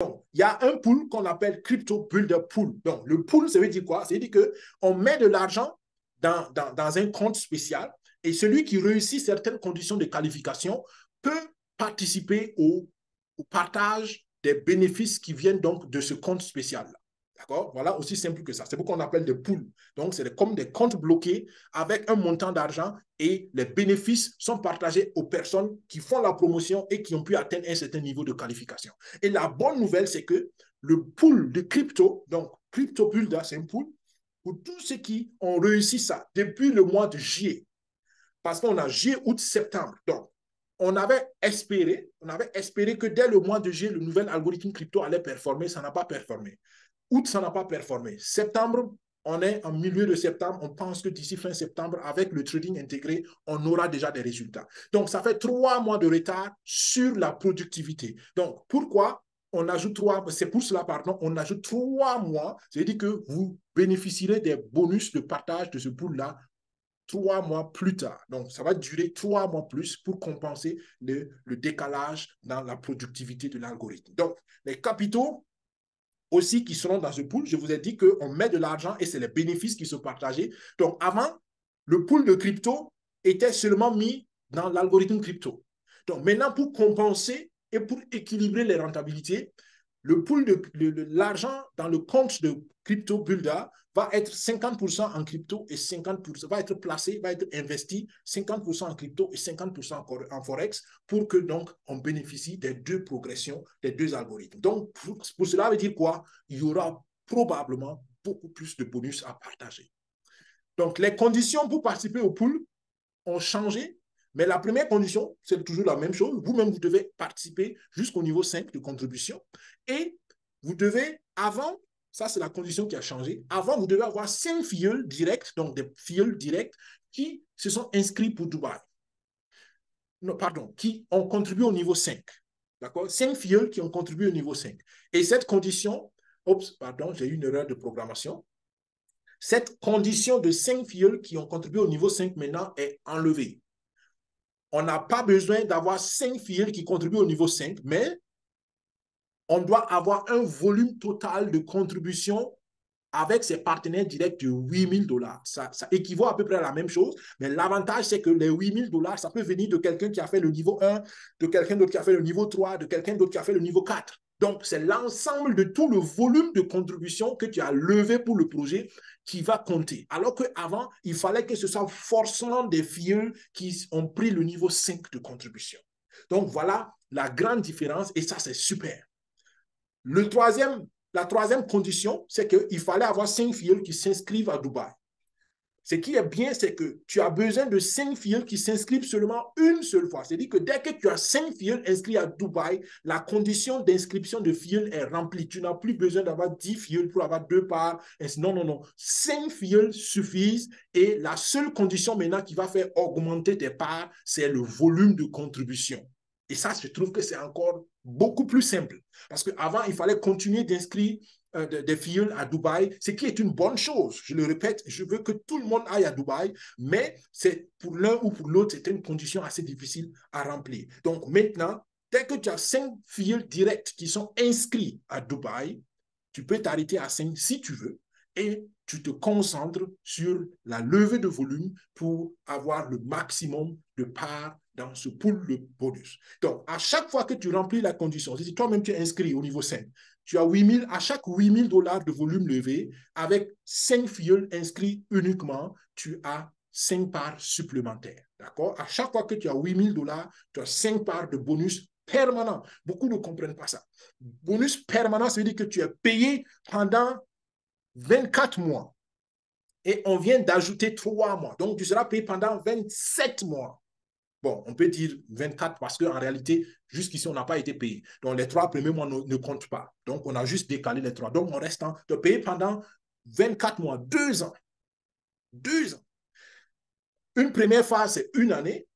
Donc, il y a un pool qu'on appelle Crypto Builder Pool. Donc, le pool, ça veut dire quoi? Ça veut dire qu'on met de l'argent dans un compte spécial et celui qui réussit certaines conditions de qualification peut participer au partage des bénéfices qui viennent donc de ce compte spécial-là. D'accord? Voilà, aussi simple que ça. C'est pourquoi on appelle des pools. Donc, c'est comme des comptes bloqués avec un montant d'argent et les bénéfices sont partagés aux personnes qui font la promotion et qui ont pu atteindre un certain niveau de qualification. Et la bonne nouvelle, c'est que le pool de crypto, donc Crypto Builder, c'est un pool pour tous ceux qui ont réussi ça depuis le mois de juillet. Parce qu'on a juillet, août, septembre. Donc, on avait espéré que dès le mois de juillet, le nouvel algorithme crypto allait performer. Ça n'a pas performé. Août, ça n'a pas performé. Septembre, on est en milieu de septembre. On pense que d'ici fin septembre, avec le trading intégré, on aura déjà des résultats. Donc, ça fait 3 mois de retard sur la productivité. Donc, pourquoi on ajoute 3, c'est pour cela, pardon, on ajoute 3 mois. C'est-à-dire que vous bénéficierez des bonus de partage de ce pool-là 3 mois plus tard. Donc, ça va durer 3 mois plus pour compenser le décalage dans la productivité de l'algorithme. Donc, les capitaux aussi qui seront dans ce pool, je vous ai dit qu'on met de l'argent et c'est les bénéfices qui sont partagés. Donc, avant, le pool de crypto était seulement mis dans l'algorithme crypto. Donc, maintenant, pour compenser et pour équilibrer les rentabilités, le pool de l'argent dans le compte de Crypto Builder va être 50% en crypto et 50% va être placé, va être investi 50% en crypto et 50% en forex pour que donc on bénéficie des deux progressions, des deux algorithmes. Donc pour cela veut dire quoi? Il y aura probablement beaucoup plus de bonus à partager. Donc les conditions pour participer au pool ont changé, mais la première condition, c'est toujours la même chose. Vous-même, vous devez participer jusqu'au niveau 5 de contribution et vous devez, avant, ça c'est la condition qui a changé, avant, vous devez avoir 5 filleuls directs, donc des filleuls directs qui se sont inscrits pour Dubaï. Non, pardon, qui ont contribué au niveau 5. D'accord? 5 filleuls qui ont contribué au niveau 5. Et cette condition, pardon, j'ai eu une erreur de programmation. Cette condition de 5 filleuls qui ont contribué au niveau 5 maintenant est enlevée. On n'a pas besoin d'avoir 5 filleuls qui contribuent au niveau 5, mais on doit avoir un volume total de contribution avec ses partenaires directs de 8 000 $. Ça équivaut à peu près à la même chose, mais l'avantage, c'est que les 8 000 $, ça peut venir de quelqu'un qui a fait le niveau 1, de quelqu'un d'autre qui a fait le niveau 3, de quelqu'un d'autre qui a fait le niveau 4. Donc, c'est l'ensemble de tout le volume de contribution que tu as levé pour le projet qui va compter. Alors qu'avant, il fallait que ce soit forcément des filles qui ont pris le niveau 5 de contribution. Donc, voilà la grande différence et ça, c'est super. La troisième condition, c'est qu'il fallait avoir 5 filles qui s'inscrivent à Dubaï. Ce qui est bien, c'est que tu as besoin de 5 filles qui s'inscrivent seulement une seule fois. C'est-à-dire que dès que tu as 5 filles inscrites à Dubaï, la condition d'inscription de filles est remplie. Tu n'as plus besoin d'avoir 10 filles pour avoir 2 parts. Non, non, non. 5 filles suffisent et la seule condition maintenant qui va faire augmenter tes parts, c'est le volume de contribution. Et ça, je trouve que c'est encore beaucoup plus simple. Parce qu'avant, il fallait continuer d'inscrire des filles à Dubaï, ce qui est une bonne chose. Je le répète, je veux que tout le monde aille à Dubaï, mais c'est pour l'un ou pour l'autre, c'est une condition assez difficile à remplir. Donc maintenant, dès que tu as 5 filles directes qui sont inscrites à Dubaï, tu peux t'arrêter à 5 si tu veux et tu te concentres sur la levée de volume pour avoir le maximum de parts dans ce pool de bonus. Donc, à chaque fois que tu remplis la condition, si toi-même tu es inscrit au niveau 5, tu as 8 000, à chaque 8 000 $ de volume levé, avec 5 filles inscrits uniquement, tu as 5 parts supplémentaires. D'accord? À chaque fois que tu as 8 000 $, tu as 5 parts de bonus permanent. Beaucoup ne comprennent pas ça. Bonus permanent, ça veut dire que tu es payé pendant 24 mois. Et on vient d'ajouter 3 mois. Donc, tu seras payé pendant 27 mois. Bon, on peut dire 24 parce qu'en réalité, jusqu'ici, on n'a pas été payé. Donc, les 3 premiers mois ne comptent pas. Donc, on a juste décalé les 3. Donc, on reste de payer pendant 24 mois, 2 ans. 2 ans. Une première phase, c'est 1 année.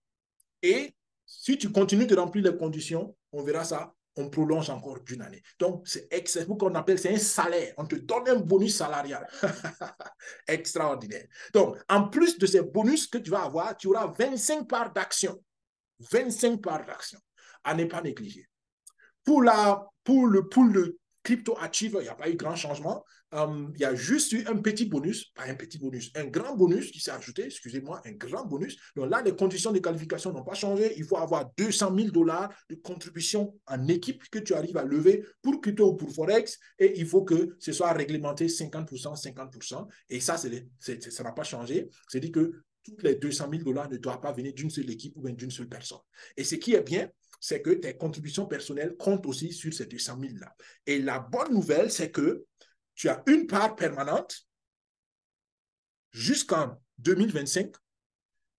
Et si tu continues de remplir les conditions, on verra ça, on prolonge encore d'1 année. Donc, c'est ce qu'on appelle, c'est un salaire. On te donne un bonus salarial. Extraordinaire. Donc, en plus de ces bonus que tu vas avoir, tu auras 25 parts d'action. 25 parts d'action à ne pas négliger. Pour le pool de Crypto Achiever, il n'y a pas eu grand changement. Il y a juste eu un petit bonus, pas un petit bonus, un grand bonus qui s'est ajouté, excusez-moi, un grand bonus. Donc là, les conditions de qualification n'ont pas changé. Il faut avoir 200 000 $ de contribution en équipe que tu arrives à lever pour crypto ou pour Forex. Et il faut que ce soit réglementé 50%, 50%. Et ça, ça n'a pas changé. C'est-à-dire que tous les 200 000 $ ne doivent pas venir d'une seule équipe ou bien d'une seule personne. Et ce qui est bien, c'est que tes contributions personnelles comptent aussi sur ces 200 000-là. Et la bonne nouvelle, c'est que tu as une part permanente jusqu'en 2025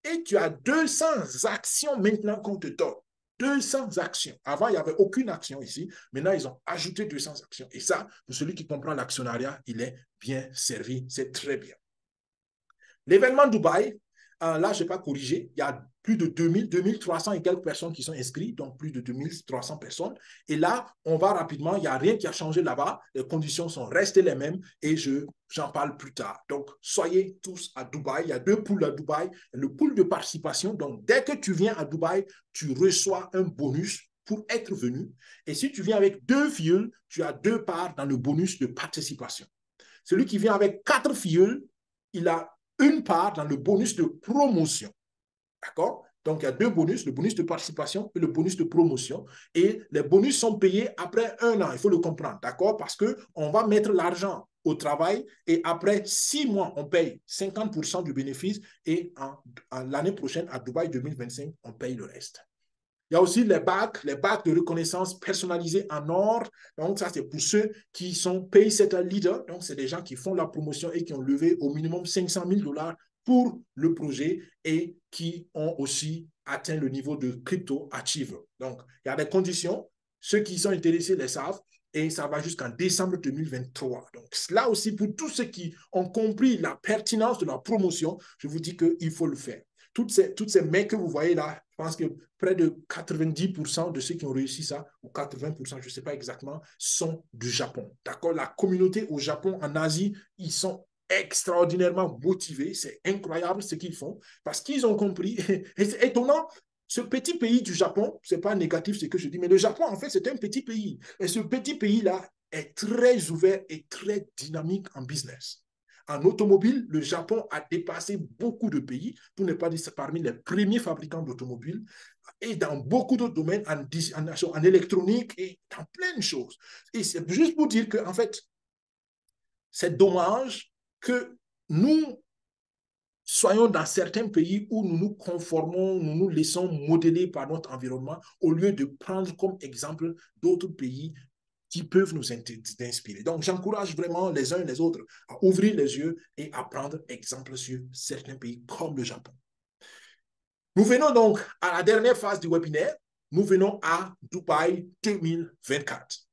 et tu as 200 actions maintenant qu'on te donne. 200 actions. Avant, il n'y avait aucune action ici. Maintenant, ils ont ajouté 200 actions. Et ça, pour celui qui comprend l'actionnariat, il est bien servi. C'est très bien. L'événement Dubaï, là, je n'ai pas corrigé. Il y a plus de 2300 et quelques personnes qui sont inscrites, donc plus de 2300 personnes. Et là, on va rapidement, il n'y a rien qui a changé là-bas. Les conditions sont restées les mêmes et j'en parle plus tard. Donc, soyez tous à Dubaï. Il y a 2 pools à Dubaï. Le pool de participation, donc dès que tu viens à Dubaï, tu reçois un bonus pour être venu. Et si tu viens avec 2 filles, tu as 2 parts dans le bonus de participation. Celui qui vient avec 4 filles, il a une part dans le bonus de promotion. D'accord? Donc, il y a 2 bonus, le bonus de participation et le bonus de promotion. Et les bonus sont payés après 1 an, il faut le comprendre, d'accord? Parce qu'on va mettre l'argent au travail et après 6 mois, on paye 50% du bénéfice et l'année prochaine, à Dubaï 2025, on paye le reste. Il y a aussi les bacs de reconnaissance personnalisés en or. Donc, ça, c'est pour ceux qui sont pay setter leader. Donc, c'est des gens qui font la promotion et qui ont levé au minimum 500 000 $ pour le projet et qui ont aussi atteint le niveau de crypto achiever. Donc, il y a des conditions. Ceux qui sont intéressés les savent et ça va jusqu'en décembre 2023. Donc, là aussi, pour tous ceux qui ont compris la pertinence de la promotion, je vous dis qu'il faut le faire. Toutes ces mecs que vous voyez là, je pense que près de 90% de ceux qui ont réussi ça, ou 80%, je ne sais pas exactement, sont du Japon. D'accord? La communauté au Japon, en Asie, ils sont extraordinairement motivés. C'est incroyable ce qu'ils font parce qu'ils ont compris. Et c'est étonnant. Ce petit pays du Japon, ce n'est pas négatif ce que je dis, mais le Japon, en fait, c'est un petit pays. Et ce petit pays-là est très ouvert et très dynamique en business. En automobile, le Japon a dépassé beaucoup de pays, pour ne pas dire parmi les premiers fabricants d'automobiles, et dans beaucoup d'autres domaines, en électronique et dans plein de choses. Et c'est juste pour dire qu'en fait, c'est dommage que nous soyons dans certains pays où nous nous conformons, nous nous laissons modeler par notre environnement, au lieu de prendre comme exemple d'autres pays qui peuvent nous inspirer. Donc, j'encourage vraiment les uns et les autres à ouvrir les yeux et à prendre exemple sur certains pays comme le Japon. Nous venons donc à la dernière phase du webinaire. Nous venons à Dubaï 2024.